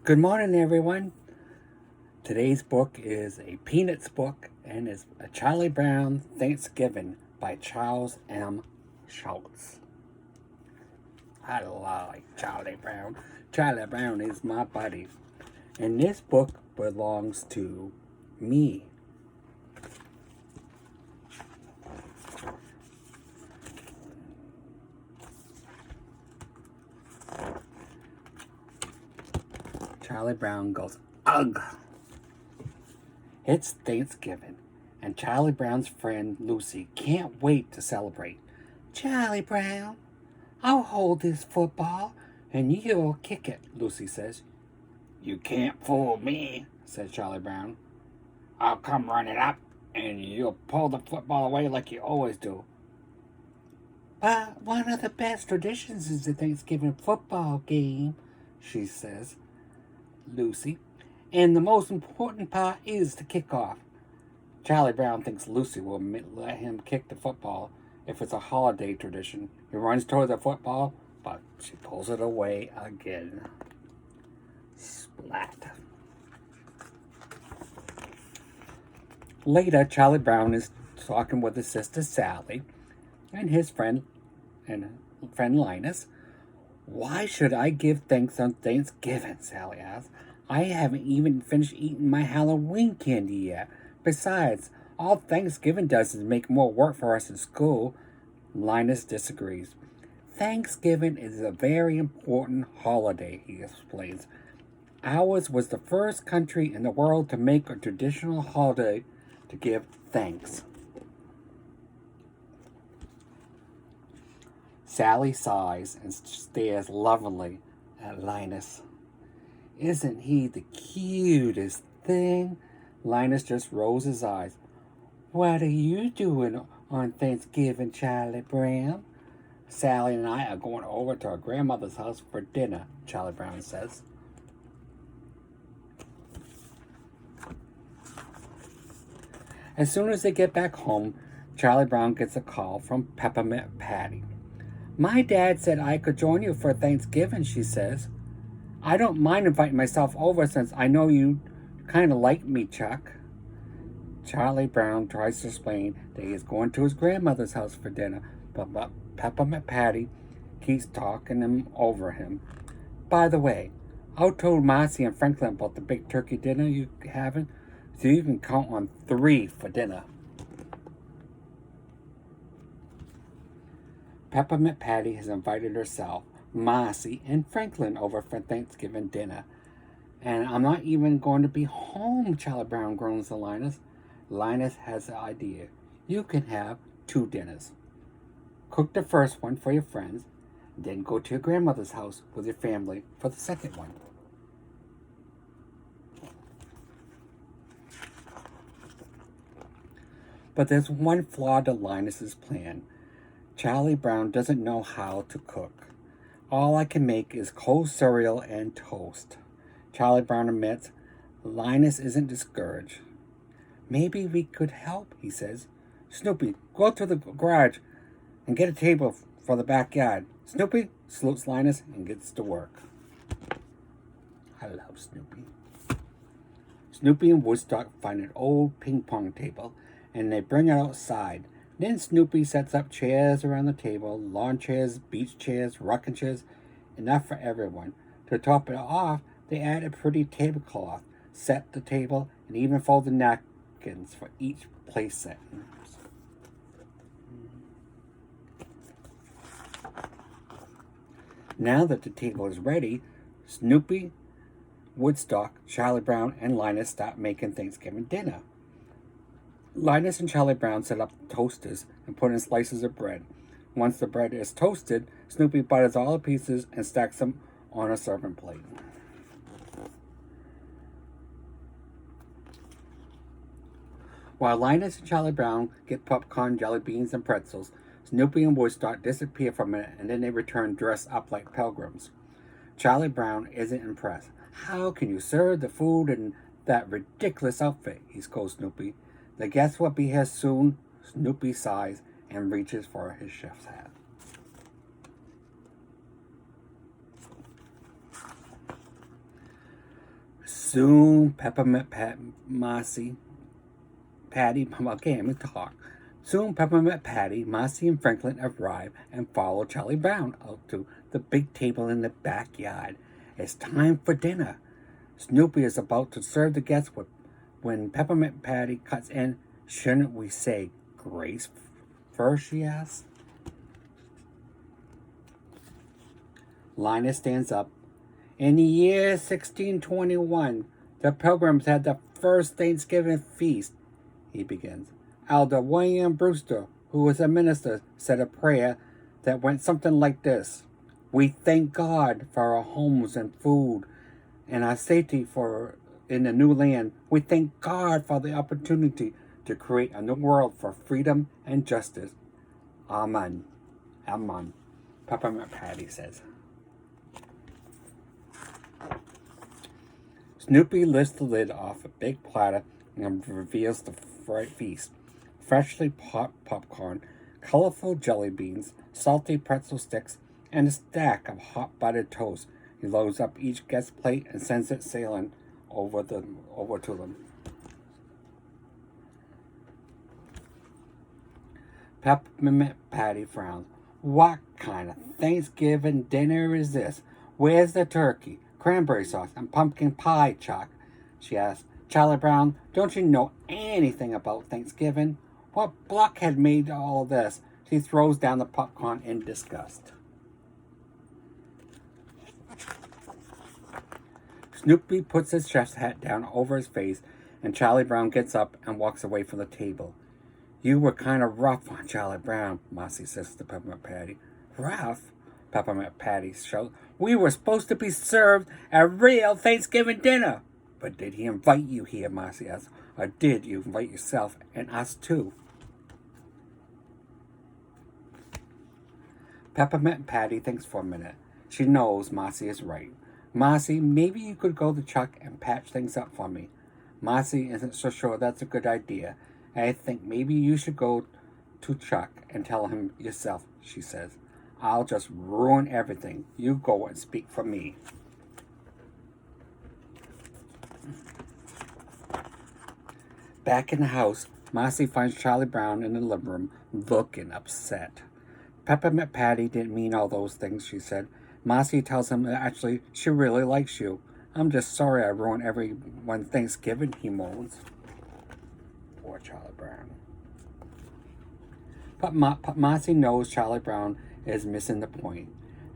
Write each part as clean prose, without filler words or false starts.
Good morning, everyone. Today's book is a Peanuts book and is a Charlie Brown Thanksgiving by Charles M. Schulz. I like Charlie Brown. Charlie Brown is my buddy. And this book belongs to me. Charlie Brown goes, ugh. It's Thanksgiving, and Charlie Brown's friend Lucy can't wait to celebrate. Charlie Brown, I'll hold this football, and you'll kick it, Lucy says. You can't fool me, says Charlie Brown. I'll come running up, and you'll pull the football away like you always do. But one of the best traditions is the Thanksgiving football game, she says. Lucy. And the most important part is the kickoff. Charlie Brown thinks Lucy will let him kick the football if it's a holiday tradition. He runs toward the football, but she pulls it away again. Splat. Later, Charlie Brown is talking with his sister Sally and his friend Linus. Why should I give thanks on Thanksgiving? Sally asks. I haven't even finished eating my Halloween candy yet. Besides, all Thanksgiving does is make more work for us in school. Linus disagrees. Thanksgiving is a very important holiday, he explains. Ours was the first country in the world to make a traditional holiday to give thanks. Sally sighs and stares lovingly at Linus. Isn't he the cutest thing? Linus just rolls his eyes. What are you doing on Thanksgiving, Charlie Brown? Sally and I are going over to our grandmother's house for dinner, Charlie Brown says. As soon as they get back home, Charlie Brown gets a call from Peppermint Patty. My dad said I could join you for Thanksgiving, she says. I don't mind inviting myself over since I know you kind of like me, Chuck. Charlie Brown tries to explain that he is going to his grandmother's house for dinner, but Peppermint Patty keeps talking him over him. By the way, I told Marcy and Franklin about the big turkey dinner you having, so you can count on 3 for dinner. Peppermint Patty has invited herself, Marcy, and Franklin over for Thanksgiving dinner. And I'm not even going to be home, Charlie Brown groans to Linus. Linus has an idea. You can have 2 dinners. Cook the first one for your friends, then go to your grandmother's house with your family for the second one. But there's one flaw to Linus's plan. Charlie Brown doesn't know how to cook. All I can make is cold cereal and toast. Charlie Brown admits Linus isn't discouraged. Maybe we could help, he says. Snoopy, go out to the garage and get a table for the backyard. Snoopy salutes Linus and gets to work. I love Snoopy. Snoopy and Woodstock find an old ping pong table and they bring it outside. Then Snoopy sets up chairs around the table, lawn chairs, beach chairs, rocking chairs, enough for everyone. To top it off, they add a pretty tablecloth, set the table, and even fold the napkins for each place setting. Now that the table is ready, Snoopy, Woodstock, Charlie Brown, and Linus start making Thanksgiving dinner. Linus and Charlie Brown set up toasters and put in slices of bread. Once the bread is toasted, Snoopy butters all the pieces and stacks them on a serving plate. While Linus and Charlie Brown get popcorn, jelly beans, and pretzels, Snoopy and Woodstock disappear for a minute and then they return dressed up like pilgrims. Charlie Brown isn't impressed. How can you serve the food in that ridiculous outfit? He scolds Snoopy. The guests will be here soon. Snoopy sighs and reaches for his chef's hat. Soon, Peppermint Patty, okay, let me talk. Soon, Peppermint Patty, Mossy, and Franklin arrive and follow Charlie Brown out to the big table in the backyard. It's time for dinner. Snoopy is about to serve the guests when Peppermint Patty cuts in. Shouldn't we say grace first, she asks. Linus stands up. In the year 1621, the Pilgrims had the first Thanksgiving feast, he begins. Elder William Brewster, who was a minister, said a prayer that went something like this. We thank God for our homes and food and our safety in the new land. We thank God for the opportunity to create a new world for freedom and justice. Amen. Amen. Peppermint Patty says. Snoopy lifts the lid off a big platter and reveals the feast. Freshly popped popcorn, colorful jelly beans, salty pretzel sticks, and a stack of hot buttered toast. He loads up each guest's plate and sends it sailing over to them. Peppermint Patty frowns. What kind of Thanksgiving dinner is this? Where's the turkey, cranberry sauce, and pumpkin pie, Chuck? She asks. Charlie Brown, don't you know anything about Thanksgiving? What blockhead made all this? She throws down the popcorn in disgust. Snoopy puts his chef's hat down over his face, and Charlie Brown gets up and walks away from the table. You were kind of rough on Charlie Brown, Mossy says to Peppermint Patty. Rough? Peppermint Patty shouts. We were supposed to be served a real Thanksgiving dinner. But did he invite you here, Mossy asks, or did you invite yourself and us too? Peppermint Patty thinks for a minute. She knows Mossy is right. Mossy, maybe you could go to Chuck and patch things up for me. Mossy isn't so sure that's a good idea. I think maybe you should go to Chuck and tell him yourself, she says. I'll just ruin everything. You go and speak for me. Back in the house, Mossy finds Charlie Brown in the living room, looking upset. Peppermint Patty didn't mean all those things, she said. Mossy tells him that actually she really likes you. I'm just sorry I ruined everyone's Thanksgiving, he moans. Poor Charlie Brown. But Mossy knows Charlie Brown is missing the point.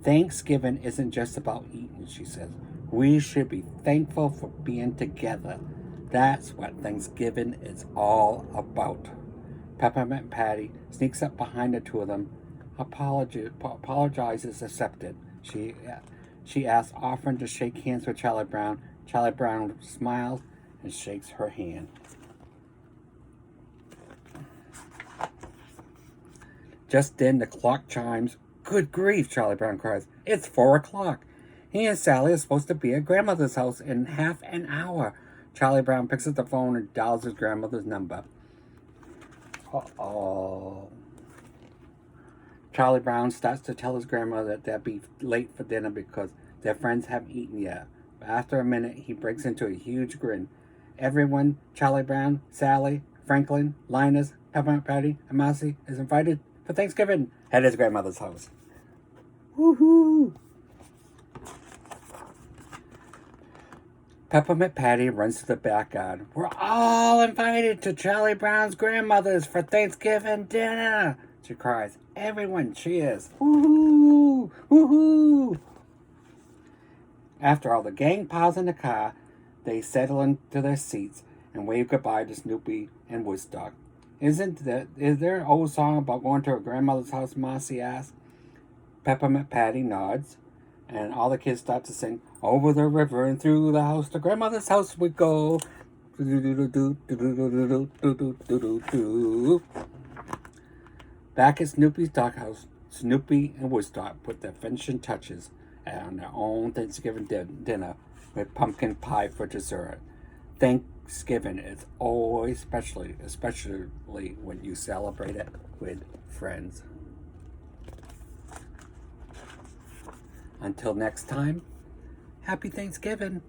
Thanksgiving isn't just about eating, she says. We should be thankful for being together. That's what Thanksgiving is all about. Peppermint Patty sneaks up behind the two of them. Apologizes accepted. She asks, offering to shake hands with Charlie Brown. Charlie Brown smiles and shakes her hand. Just then the clock chimes. Good grief, Charlie Brown cries. It's 4 o'clock. He and Sally are supposed to be at grandmother's house in half an hour. Charlie Brown picks up the phone and dials his grandmother's number. Uh-oh. Charlie Brown starts to tell his grandmother that they'll be late for dinner because their friends haven't eaten yet. But after a minute, he breaks into a huge grin. Everyone, Charlie Brown, Sally, Franklin, Linus, Peppermint Patty, and Mossy, is invited for Thanksgiving at his grandmother's house. Woohoo! Peppermint Patty runs to the backyard. We're all invited to Charlie Brown's grandmother's for Thanksgiving dinner, she cries. Everyone cheers. Woohoo! Woohoo! After all, the gang piles in the car. They settle into their seats and wave goodbye to Snoopy and Woodstock. Is there an old song about going to her grandmother's house, Mossy asks? Peppermint Patty nods, and all the kids start to sing, over the river and through the house, to grandmother's house we go. Back at Snoopy's doghouse, Snoopy and Woodstock put their finishing touches on their own Thanksgiving dinner with pumpkin pie for dessert. Thanksgiving is always especially when you celebrate it with friends. Until next time, happy Thanksgiving.